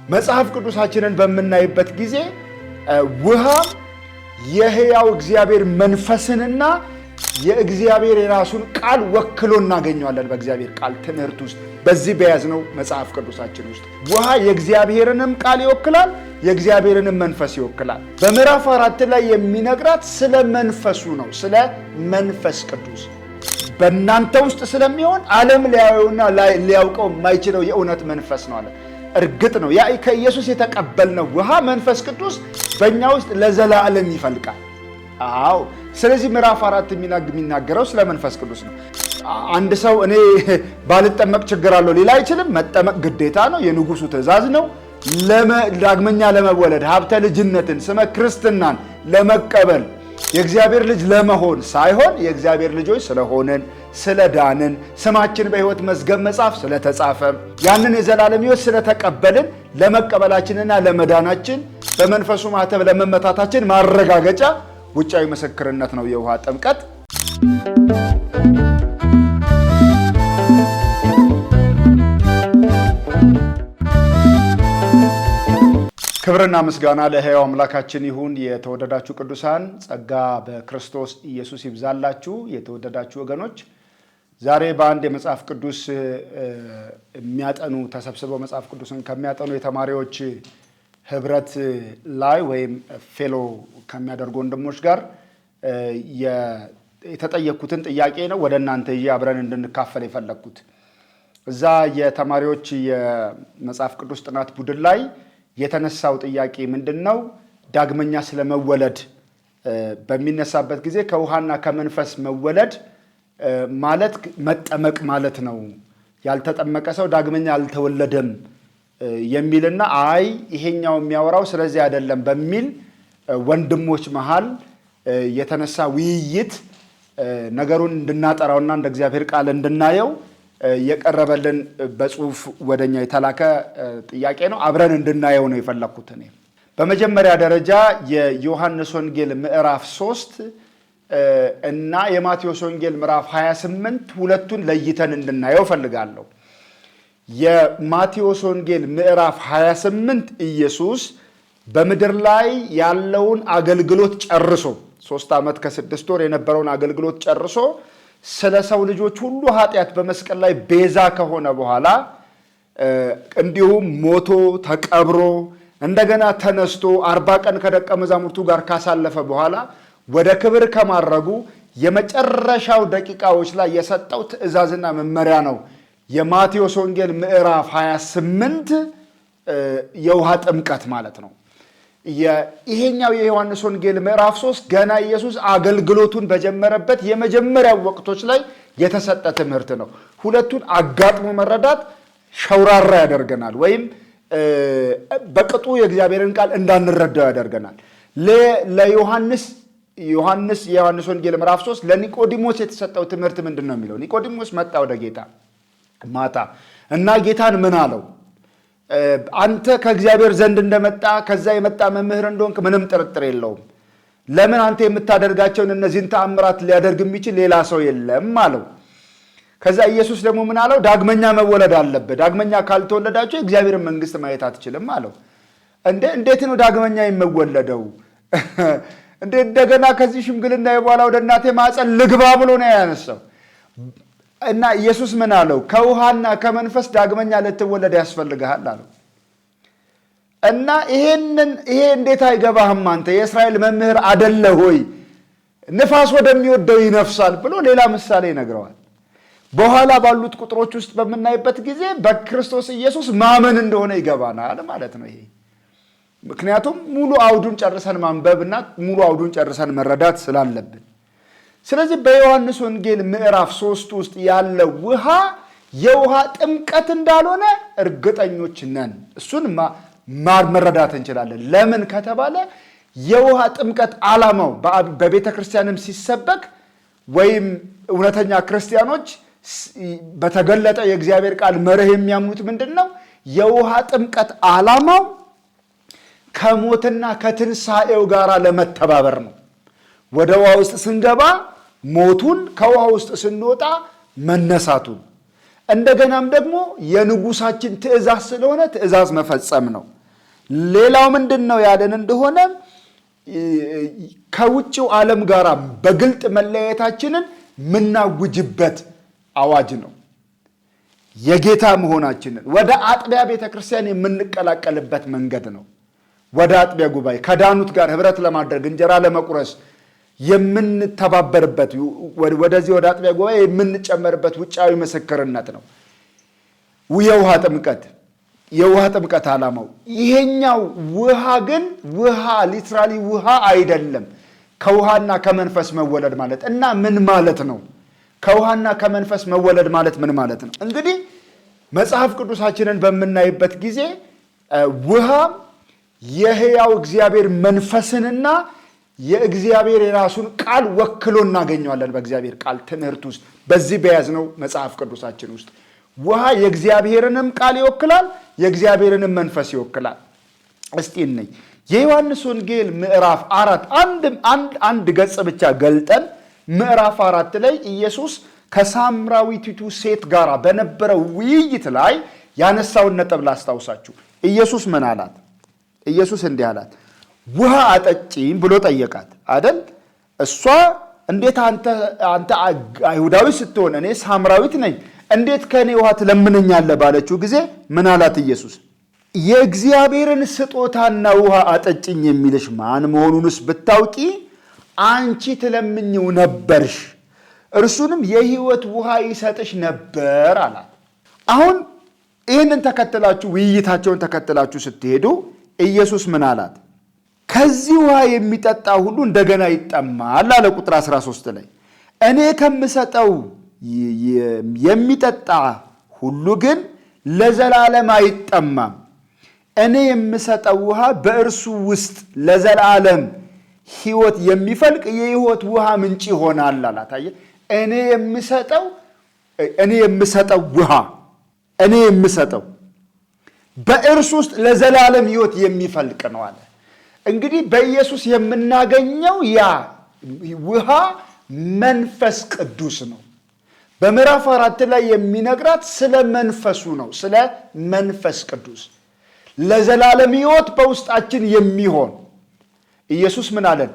መጽሐፍ ቅዱሳችንን በመናይበት ጊዜ ውሃ የሕያው እግዚአብሔር መንፈስንና የእግዚአብሔር የራሱን ቃል ወክሎ እናገኘዋለን። በእግዚአብሔር ቃል ትምህርት ውስጥ በዚህ በያዝነው መጽሐፍ ቅዱሳችን ውስጥ ውሃ የእግዚአብሔርንም ቃል ይወክላል፣ የእግዚአብሔርንም መንፈስ ይወክላል። በምዕራፍ 4 ላይ የሚነግራት ስለ መንፈሱ ነው። ስለ መንፈስ ቅዱስ በእናንተ ውስጥ ስለሚሆን ዓለም ሊያየውና ሊያውቀው የማይችለው የእውነት መንፈስ ነው አለ። እርግጥ ነው ያ ከኢየሱስ የተቀበልነው ውሃ መንፈስ ቅዱስ በእኛ ውስጥ ለዘላለም ይፈልቃል። አዎ፣ ስለዚህ ምዕራፍ 4 የሚናገረው ስለ መንፈስ ቅዱስ ነው። አንድ ሰው እኔ ባልጠመቅ ችግር አለው ሊል አይችልም። መጠመቅ ግዴታ ነው፣ የንጉሱ ትእዛዝ ነው። ዳግመኛ ለመወለድ ሀብተ ልጅነትን ስመ ክርስትናን ለመቀበል የእግዚአብሔር ልጅ ለመሆን ሳይሆን የእግዚአብሔር ልጆች ስለሆንን ስለዳንን ስማችን በሕይወት መዝገብ መጽሐፍ ስለተጻፈ ያንን የዘላለም ሕይወት ስለተቀበልን ለመቀበላችንና ለመዳናችን በመንፈሱ ማህተብ ለመመታታችን ማረጋገጫ ውጫዊ ምስክርነት ነው የውሃ ጥምቀት። ክብርና ምስጋና ለሕያው አምላካችን ይሁን። የተወደዳችሁ ቅዱሳን ጸጋ በክርስቶስ ኢየሱስ ይብዛላችሁ። የተወደዳችሁ ወገኖች ዛሬ በአንድ የመጽሐፍ ቅዱስ የሚያጠኑ ተሰብስበው መጽሐፍ ቅዱስን ከሚያጠኑ የተማሪዎች ህብረት ላይ ወይም ፌሎ ከሚያደርጉ ወንድሞች ጋር የተጠየቅኩትን ጥያቄ ነው ወደ እናንተ አብረን እንድንካፈል የፈለግኩት። እዛ የተማሪዎች የመጽሐፍ ቅዱስ ጥናት ቡድን ላይ የተነሳው ጥያቄ ምንድነው? ዳግመኛ ስለመወለድ በሚነሳበት ጊዜ ከውሃና ከመንፈስ መወለድ ማለት መጠመቅ ማለት ነው። ያልተጠመቀ ሰው ዳግመኛ አልተወለደም የሚልና አይ ይሄኛው የሚያወራው ስለዚህ አይደለም በሚል ወንድሞች መሃል የተነሳ ውይይት ነገሩን እንድናጠራውና እንደ እግዚአብሔር ቃል እንድናየው የቀረበልን በጽሁፍ ወደኛ የተላከ ጥያቄ ነው። አብረን እንድናየው ነው የፈለኩት። እኔ በመጀመሪያ ደረጃ የዮሐንስ ወንጌል ምዕራፍ 3 እና የማቴዎስ ወንጌል ምዕራፍ 28 ሁለቱን ለይተን እንድናየው ፈልጋለሁ። የማቴዎስ ወንጌል ምዕራፍ 28 ኢየሱስ በምድር ላይ ያለውን አገልግሎት ጨርሶ 3 ዓመት ከ6 ወር የነበረውን አገልግሎት ጨርሶ ስለ ሰው ልጆች ሁሉ ኃጢአት በመስቀል ላይ ቤዛ ከሆነ በኋላ እንዲሁም ሞቶ ተቀብሮ እንደገና ተነስቶ 40 ቀን ከደቀ መዛሙርቱ ጋር ካሳለፈ በኋላ ወደ ክብር ከማረጉ የመጨረሻው ደቂቃዎች ላይ የሰጠው ትእዛዝና መመሪያ ነው የማቴዎስ ወንጌል ምዕራፍ 28 የውሃ ጥምቀት ማለት ነው። ይሄኛው የዮሐንስ ወንጌል ምዕራፍ 3 ገና ኢየሱስ አገልግሎቱን በጀመረበት የመጀመሪያው ወቅቶች ላይ የተሰጠ ትምህርት ነው። ሁለቱን አጋጥሞ መረዳት ሸውራራ ያደርገናል፣ ወይም በቅጡ የእግዚአብሔርን ቃል እንዳንረዳው ያደርገናል። ለዮሐንስ የዮሐንስ ወንጌል ምዕራፍ 3 ለኒቆዲሞስ የተሰጠው ትምህርት ምንድን ነው የሚለው? ኒቆዲሞስ መጣ ወደ ጌታ ማታ እና ጌታን ምን አለው? አንተ ከእግዚአብሔር ዘንድ እንደመጣ ከዛ የመጣ መምህር እንደሆንክ ምንም ጥርጥር የለውም። ለምን አንተ የምታደርጋቸውን እነዚህን ተአምራት ሊያደርግ የሚችል ሌላ ሰው የለም አለው። ከዛ ኢየሱስ ደግሞ ምን አለው? ዳግመኛ መወለድ አለብህ። ዳግመኛ ካልተወለዳችሁ የእግዚአብሔርን መንግስት ማየት አትችልም አለው። እንዴት ነው ዳግመኛ የምወለደው? እንደገና ከዚህ ሽምግልና በኋላ ወደ እናቴ ማፀን ልግባ ብሎ ነው ያነሳው። እና ኢየሱስ ምን አለው? ከውሃና ከመንፈስ ዳግመኛ ልትወለድ ያስፈልግሃል አለው። እና ይሄ እንዴት አይገባህም አንተ የእስራኤል መምህር አይደለህ ሆይ? ንፋስ ወደሚወደው ይነፍሳል ብሎ ሌላ ምሳሌ ይነግረዋል። በኋላ ባሉት ቁጥሮች ውስጥ በምናይበት ጊዜ በክርስቶስ ኢየሱስ ማመን እንደሆነ ይገባናል ማለት ነው ይሄ። ምክንያቱም ሙሉ አውዱን ጨርሰን ማንበብና ሙሉ አውዱን ጨርሰን መረዳት ስላለብን። ስለዚህ በዮሐንስ ወንጌል ምዕራፍ 3 ውስጥ ያለው ውሃ የውሃ ጥምቀት እንዳልሆነ እርግጠኞች ነን። እሱን መረዳት እንችላለን። ለምን ከተባለ የውሃ ጥምቀት ዓላማው በቤተ ክርስቲያንም ሲሰበክ ወይም እውነተኛ ክርስቲያኖች በተገለጠ የእግዚአብሔር ቃል መርህ የሚያምኑት ምንድን ነው? የውሃ ጥምቀት ዓላማው ከሞትና ከትንሣኤው ጋር ለመተባበር ነው። ወደ ውሃ ውስጥ ስንገባ ሞቱን፣ ከውሃ ውስጥ ስንወጣ መነሳቱን፣ እንደገናም ደግሞ የንጉሳችን ትእዛዝ ስለሆነ ትእዛዝ መፈጸም ነው። ሌላው ምንድነው ያለን እንደሆነ ከውጭው ዓለም ጋር በግልጥ መለያየታችንን ምናውጅበት አዋጅ ነው። የጌታ መሆናችንን ወደ አጥቢያ ቤተክርስቲያን የምንቀላቀልበት መንገድ ነው። ወደ አጥቢያ ጉባኤ ከዳኑት ጋር ህብረት ለማድረግ እንጀራ ለመቁረስ የምንተባበርበት ወደዚህ ወደ አጥቢያ ጉባኤ የምንጨመርበት ውጫዊ ምስክርነት ነው። የውሃ ጥምቀት ዓላማው ይሄኛው ውሃ ግን ሊትራሊ ውሃ አይደለም። ከውሃና ከመንፈስ መወለድ ማለት እና ምን ማለት ነው? ከውሃና ከመንፈስ መወለድ ማለት ምን ማለት ነው? እንግዲህ መጽሐፍ ቅዱሳችንን በምናይበት ጊዜ ውሃ የሕያው እግዚአብሔር መንፈስንና የእግዚአብሔር የራሱን ቃል ወክሎ እናገኘዋለን። በእግዚአብሔር ቃል ትምህርት ውስጥ በዚህ በያዝነው መጽሐፍ ቅዱሳችን ውስጥ ውሃ የእግዚአብሔርንም ቃል ይወክላል፣ የእግዚአብሔርንም መንፈስ ይወክላል። እስቲ እንይ የዮሐንስ ወንጌል ምዕራፍ 4 አንድ ገጽ ብቻ ገልጠን ምዕራፍ 4 ላይ ኢየሱስ ከሳምራዊቲቱ ሴት ጋር በነበረው ውይይት ላይ ያነሳውን ነጥብ ላስታውሳችሁ። ኢየሱስ ምን አላት? ኢየሱስ እንዲህ አላት፣ ውሃ አጠጪኝ ብሎ ጠየቃት አይደል? እሷ እንዴት አንተ አይሁዳዊ ስትሆን እኔ ሳምራዊት ነኝ እንዴት ከኔ ውሃ ትለምነኛለህ ባለችው ጊዜ ምን አላት ኢየሱስ? የእግዚአብሔርን ስጦታና ውሃ አጠጭኝ የሚልሽ ማን መሆኑንስ ብታውቂ አንቺ ትለምኝው ነበርሽ፣ እርሱንም የሕይወት ውሃ ይሰጥሽ ነበር አላት። አሁን ይህንን ተከትላችሁ ውይይታቸውን ተከትላችሁ ስትሄዱ ኢየሱስ ምን አላት? ከዚህ ውሃ የሚጠጣ ሁሉ እንደገና ይጠማል አለ። ቁጥር 13 ላይ እኔ ከምሰጠው የሚጠጣ ሁሉ ግን ለዘላለም አይጠማም፣ እኔ የምሰጠው ውሃ በእርሱ ውስጥ ለዘላለም ሕይወት የሚፈልቅ የሕይወት ውሃ ምንጭ ይሆናል አላት። አየህ፣ እኔ የምሰጠው ውሃ በእርሱ ውስጥ ለዘላለም ሕይወት የሚፈልቅ ነው አለ። እንግዲህ በኢየሱስ የምናገኘው ያ ውሃ መንፈስ ቅዱስ ነው። በምዕራፍ 4 ላይ የሚነግራት ስለ መንፈሱ ነው። ስለ መንፈስ ቅዱስ ለዘላለም ሕይወት በውስጣችን የሚሆን ኢየሱስ ምን አለን?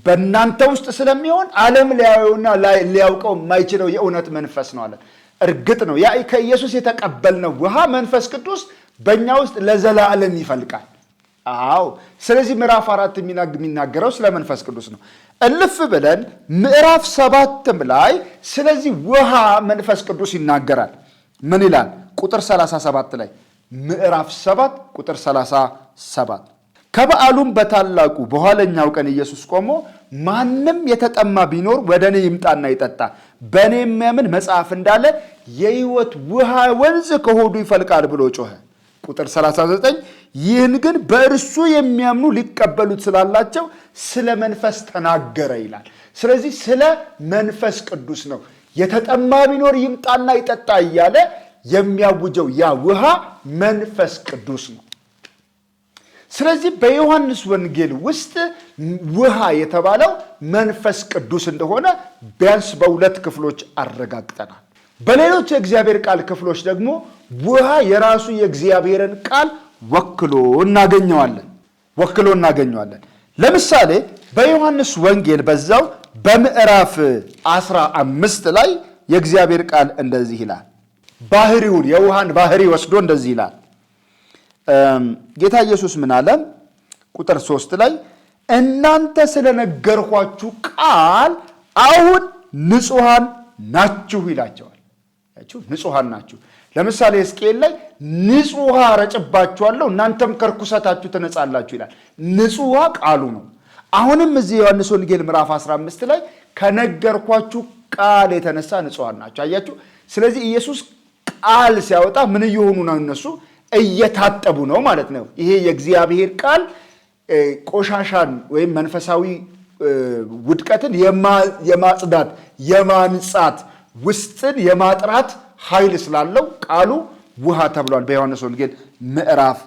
በእናንተ ውስጥ ስለሚሆን ዓለም ሊያየውና ሊያውቀው የማይችለው የእውነት መንፈስ ነው አለን። እርግጥ ነው ያ ከኢየሱስ የተቀበልነው ውሃ መንፈስ ቅዱስ በእኛ ውስጥ ለዘላለም ይፈልቃል። አዎ፣ ስለዚህ ምዕራፍ 4 የሚናገረው ስለ መንፈስ ቅዱስ ነው። እልፍ ብለን ምዕራፍ 7 ላይ ስለዚህ ውሃ መንፈስ ቅዱስ ይናገራል። ምን ይላል? ቁጥር 37 ላይ ምዕራፍ 7 ቁጥር 37 ከበዓሉም በታላቁ በኋለኛው ቀን ኢየሱስ ቆሞ ማንም የተጠማ ቢኖር ወደ እኔ ይምጣና ይጠጣ፣ በእኔ የሚያምን መጽሐፍ እንዳለ የሕይወት ውሃ ወንዝ ከሆዱ ይፈልቃል ብሎ ጮኸ። ቁጥር 39 ይህን ግን በእርሱ የሚያምኑ ሊቀበሉት ስላላቸው ስለ መንፈስ ተናገረ ይላል። ስለዚህ ስለ መንፈስ ቅዱስ ነው። የተጠማ ቢኖር ይምጣና ይጠጣ እያለ የሚያውጀው ያ ውሃ መንፈስ ቅዱስ ነው። ስለዚህ በዮሐንስ ወንጌል ውስጥ ውሃ የተባለው መንፈስ ቅዱስ እንደሆነ ቢያንስ በሁለት ክፍሎች አረጋግጠናል። በሌሎች የእግዚአብሔር ቃል ክፍሎች ደግሞ ውሃ የራሱ የእግዚአብሔርን ቃል ወክሎ እናገኘዋለን። ለምሳሌ በዮሐንስ ወንጌል በዛው በምዕራፍ 15 ላይ የእግዚአብሔር ቃል እንደዚህ ይላል። ባህሪውን የውሃን ባህሪ ወስዶ እንደዚህ ይላል። ጌታ ኢየሱስ ምን አለ? ቁጥር 3 ላይ እናንተ ስለነገርኳችሁ ቃል አሁን ንጹሐን ናችሁ ይላቸዋል። ንጹሐን ናችሁ። ለምሳሌ ሕዝቅኤል ላይ ንጹሕ ውሃ ረጭባችኋለሁ እናንተም ከርኩሰታችሁ ትነጻላችሁ ይላል። ንጹሕ ውሃ ቃሉ ነው። አሁንም እዚህ ዮሐንስ ወንጌል ምዕራፍ 15 ላይ ከነገርኳችሁ ቃል የተነሳ ንጹሐን ናችሁ። አያችሁ። ስለዚህ ኢየሱስ ቃል ሲያወጣ ምን እየሆኑ ነው? እነሱ እየታጠቡ ነው ማለት ነው። ይሄ የእግዚአብሔር ቃል ቆሻሻን ወይም መንፈሳዊ ውድቀትን የማጽዳት የማንጻት ውስጥን የማጥራት ኃይል ስላለው ቃሉ ውሃ ተብሏል። በዮሐንስ ወንጌል ምዕራፍ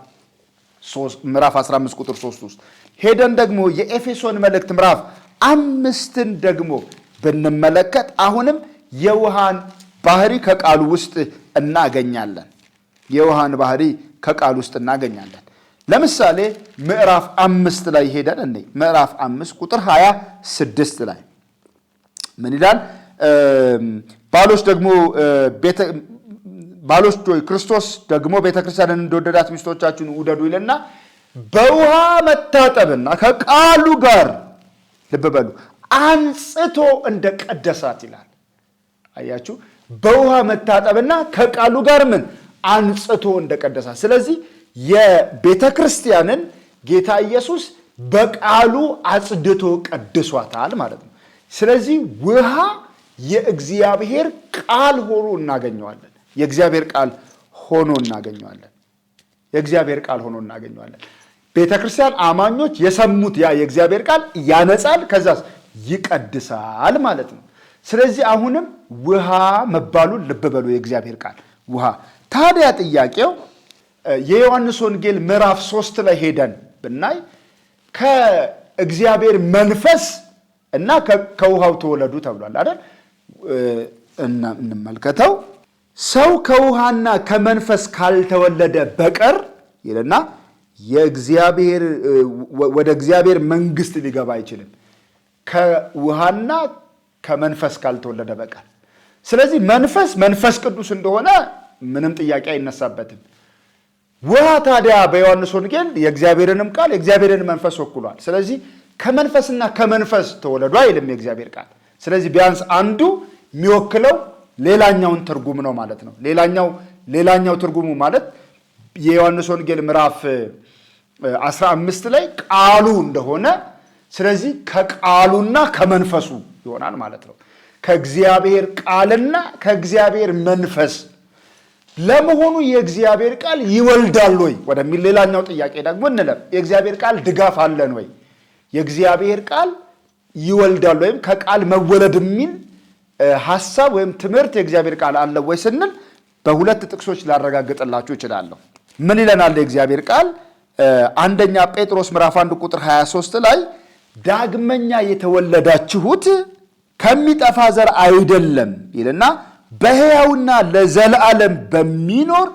15 ቁጥር 3 ውስጥ ሄደን ደግሞ የኤፌሶን መልእክት ምዕራፍ 5ን ደግሞ ብንመለከት አሁንም የውሃን ባህሪ ከቃሉ ውስጥ እናገኛለን። ለምሳሌ ምዕራፍ 5 ላይ ሄደን እንዴ ምዕራፍ 5 ቁጥር 26 ላይ ምን ይላል? ባሎች ሆይ ክርስቶስ ደግሞ ቤተክርስቲያንን እንደወደዳት ሚስቶቻችሁን ውደዱ ይልና በውሃ መታጠብና ከቃሉ ጋር ልብ በሉ አንጽቶ እንደቀደሳት ይላል። አያችሁ፣ በውሃ መታጠብና ከቃሉ ጋር ምን አንጽቶ እንደቀደሳት። ስለዚህ የቤተክርስቲያንን ጌታ ኢየሱስ በቃሉ አጽድቶ ቀድሷታል ማለት ነው። ስለዚህ ውሃ የእግዚአብሔር ቃል ሆኖ እናገኘዋለን። የእግዚአብሔር ቃል ሆኖ እናገኘዋለን። የእግዚአብሔር ቃል ሆኖ እናገኘዋለን። ቤተክርስቲያን አማኞች የሰሙት ያ የእግዚአብሔር ቃል ያነጻል፣ ከዛስ ይቀድሳል ማለት ነው። ስለዚህ አሁንም ውሃ መባሉን ልብ በሉ። የእግዚአብሔር ቃል ውሃ። ታዲያ ጥያቄው የዮሐንስ ወንጌል ምዕራፍ 3 ላይ ሄደን ብናይ ከእግዚአብሔር መንፈስ እና ከውሃው ተወለዱ ተብሏል አይደል? እንመልከተው። ሰው ከውሃና ከመንፈስ ካልተወለደ በቀር ይልና ወደ እግዚአብሔር መንግስት ሊገባ አይችልም፣ ከውሃና ከመንፈስ ካልተወለደ በቀር። ስለዚህ መንፈስ ቅዱስ እንደሆነ ምንም ጥያቄ አይነሳበትም። ውሃ ታዲያ በዮሐንስ ወንጌል የእግዚአብሔርንም ቃል የእግዚአብሔርን መንፈስ ወክሏል። ስለዚህ ከመንፈስና ከመንፈስ ተወለዱ አይልም የእግዚአብሔር ቃል። ስለዚህ ቢያንስ አንዱ የሚወክለው ሌላኛውን ትርጉም ነው ማለት ነው። ሌላኛው ትርጉሙ ማለት የዮሐንስ ወንጌል ምዕራፍ 15 ላይ ቃሉ እንደሆነ፣ ስለዚህ ከቃሉና ከመንፈሱ ይሆናል ማለት ነው። ከእግዚአብሔር ቃልና ከእግዚአብሔር መንፈስ። ለመሆኑ የእግዚአብሔር ቃል ይወልዳል ወይ ወደሚል ሌላኛው ጥያቄ ደግሞ እንለፍ። የእግዚአብሔር ቃል ድጋፍ አለን ወይ? የእግዚአብሔር ቃል ይወልዳል ወይም ከቃል መወለድ የሚል ሐሳብ ወይም ትምህርት የእግዚአብሔር ቃል አለ ወይ ስንል በሁለት ጥቅሶች ላረጋግጥላችሁ እችላለሁ። ምን ይለናል የእግዚአብሔር ቃል? አንደኛ ጴጥሮስ ምዕራፍ 1 ቁጥር 23 ላይ ዳግመኛ የተወለዳችሁት ከሚጠፋ ዘር አይደለም ይልና በሕያውና ለዘላለም በሚኖር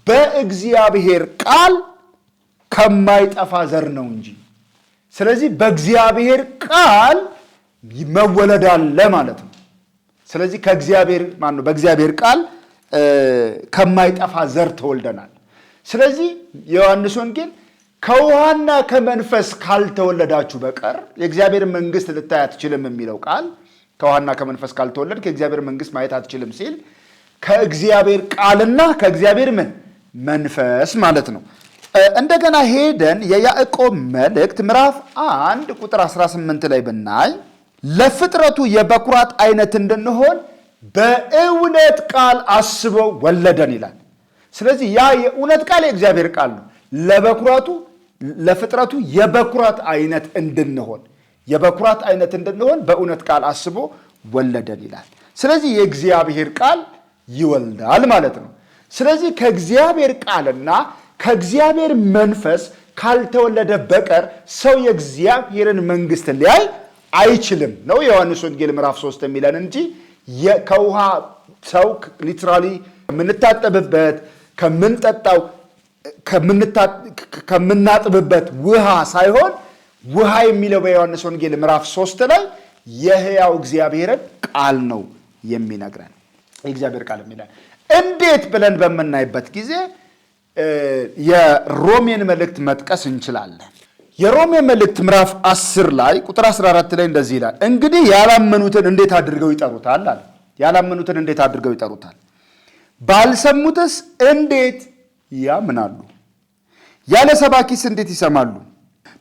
በእግዚአብሔር ቃል ከማይጠፋ ዘር ነው እንጂ። ስለዚህ በእግዚአብሔር ቃል መወለድ አለ ማለት ነው። ስለዚህ በእግዚአብሔር ቃል ከማይጠፋ ዘር ተወልደናል። ስለዚህ የዮሐንስ ወንጌል ከውሃና ከመንፈስ ካልተወለዳችሁ በቀር የእግዚአብሔር መንግስት ልታይ አትችልም የሚለው ቃል ከውሃና ከመንፈስ ካልተወለድክ የእግዚአብሔር መንግስት ማየት አትችልም ሲል ከእግዚአብሔር ቃልና ከእግዚአብሔር መንፈስ ማለት ነው። እንደገና ሄደን የያዕቆብ መልእክት ምዕራፍ 1 ቁጥር 18 ላይ ብናይ ለፍጥረቱ የበኩራት አይነት እንድንሆን በእውነት ቃል አስበው ወለደን ይላል። ስለዚህ ያ የእውነት ቃል የእግዚአብሔር ቃል ነው። ለፍጥረቱ የበኩራት አይነት እንድንሆን በእውነት ቃል አስቦ ወለደን ይላል። ስለዚህ የእግዚአብሔር ቃል ይወልዳል ማለት ነው። ስለዚህ ከእግዚአብሔር ቃልና ከእግዚአብሔር መንፈስ ካልተወለደ በቀር ሰው የእግዚአብሔርን መንግስት ሊያይ አይችልም ነው የዮሐንስ ወንጌል ምዕራፍ 3 የሚለን እንጂ ከውሃ ሰው ሊትራሊ ከምንታጠብበት ከምንጠጣው ከምናጥብበት ውሃ ሳይሆን ውሃ የሚለው በዮሐንስ ወንጌል ምዕራፍ 3 ላይ የሕያው እግዚአብሔርን ቃል ነው የሚነግረን። የእግዚአብሔር ቃል የሚለን እንዴት ብለን በምናይበት ጊዜ የሮሜን መልእክት መጥቀስ እንችላለን። የሮሜ መልእክት ምዕራፍ 10 ላይ ቁጥር 14 ላይ እንደዚህ ይላል፣ እንግዲህ ያላመኑትን እንዴት አድርገው ይጠሩታል አለ። ያላመኑትን እንዴት አድርገው ይጠሩታል? ባልሰሙትስ እንዴት ያምናሉ? ያለ ሰባኪስ እንዴት ይሰማሉ?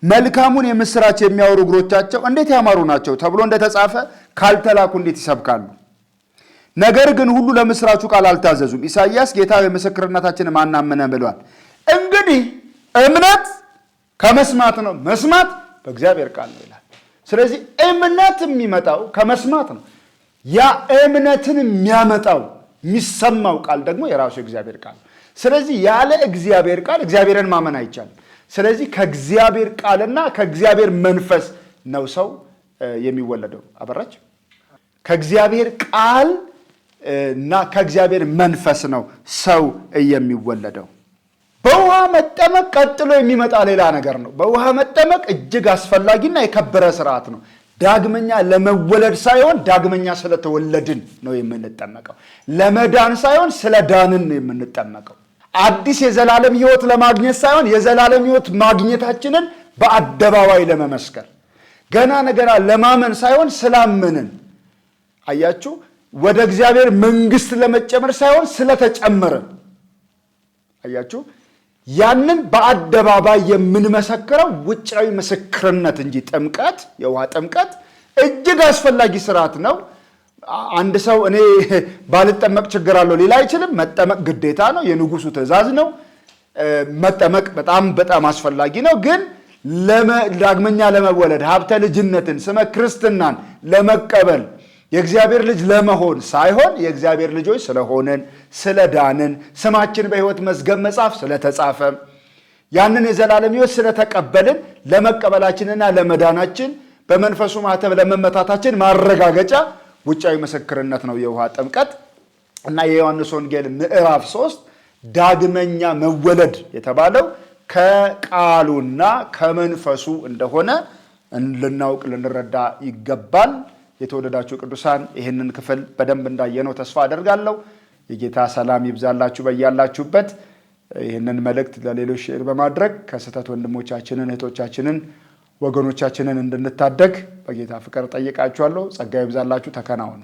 መልካሙን የምስራች የሚያወሩ እግሮቻቸው እንዴት ያማሩ ናቸው ተብሎ እንደተጻፈ ካልተላኩ እንዴት ይሰብካሉ? ነገር ግን ሁሉ ለምስራቹ ቃል አልታዘዙም። ኢሳይያስ ጌታ የምስክርነታችንን ማን አመነ ብሏል። እንግዲህ እምነት ከመስማት ነው፣ መስማት በእግዚአብሔር ቃል ነው ይላል። ስለዚህ እምነት የሚመጣው ከመስማት ነው። ያ እምነትን የሚያመጣው የሚሰማው ቃል ደግሞ የራሱ የእግዚአብሔር ቃል ነው። ስለዚህ ያለ እግዚአብሔር ቃል እግዚአብሔርን ማመን አይቻልም። ስለዚህ ከእግዚአብሔር ቃልና ከእግዚአብሔር መንፈስ ነው ሰው የሚወለደው። አበራች ከእግዚአብሔር ቃል እና ከእግዚአብሔር መንፈስ ነው ሰው የሚወለደው። በውሃ መጠመቅ ቀጥሎ የሚመጣ ሌላ ነገር ነው። በውሃ መጠመቅ እጅግ አስፈላጊና የከበረ ስርዓት ነው። ዳግመኛ ለመወለድ ሳይሆን ዳግመኛ ስለተወለድን ነው የምንጠመቀው። ለመዳን ሳይሆን ስለዳንን ነው የምንጠመቀው። አዲስ የዘላለም ሕይወት ለማግኘት ሳይሆን የዘላለም ሕይወት ማግኘታችንን በአደባባይ ለመመስከር፣ ገና ነገራ ለማመን ሳይሆን ስላመንን። አያችሁ፣ ወደ እግዚአብሔር መንግስት ለመጨመር ሳይሆን ስለተጨመርን። አያችሁ፣ ያንን በአደባባይ የምንመሰክረው ውጫዊ ምስክርነት እንጂ ጥምቀት፣ የውሃ ጥምቀት እጅግ አስፈላጊ ስርዓት ነው። አንድ ሰው እኔ ባልጠመቅ ችግር አለው ሊል አይችልም። መጠመቅ ግዴታ ነው፣ የንጉሱ ትእዛዝ ነው። መጠመቅ በጣም አስፈላጊ ነው። ግን ዳግመኛ ለመወለድ ሀብተ ልጅነትን፣ ስመ ክርስትናን ለመቀበል የእግዚአብሔር ልጅ ለመሆን ሳይሆን የእግዚአብሔር ልጆች ስለሆንን ስለዳንን፣ ስማችን በሕይወት መዝገብ መጽሐፍ ስለተጻፈ፣ ያንን የዘላለም ሕይወት ስለተቀበልን ለመቀበላችንና ለመዳናችን በመንፈሱ ማተብ ለመመታታችን ማረጋገጫ ውጫዊ ምስክርነት ነው የውሃ ጥምቀት። እና የዮሐንስ ወንጌል ምዕራፍ 3 ዳግመኛ መወለድ የተባለው ከቃሉና ከመንፈሱ እንደሆነ ልናውቅ ልንረዳ ይገባል። የተወደዳችሁ ቅዱሳን ይህንን ክፍል በደንብ እንዳየነው ተስፋ አደርጋለሁ። የጌታ ሰላም ይብዛላችሁ በያላችሁበት። ይህንን መልእክት ለሌሎች ሼር በማድረግ ከስህተት ወንድሞቻችንን፣ እህቶቻችንን፣ ወገኖቻችንን እንድንታደግ በጌታ ፍቅር ጠይቃችኋለሁ። ጸጋ ይብዛላችሁ። ተከናወኑ።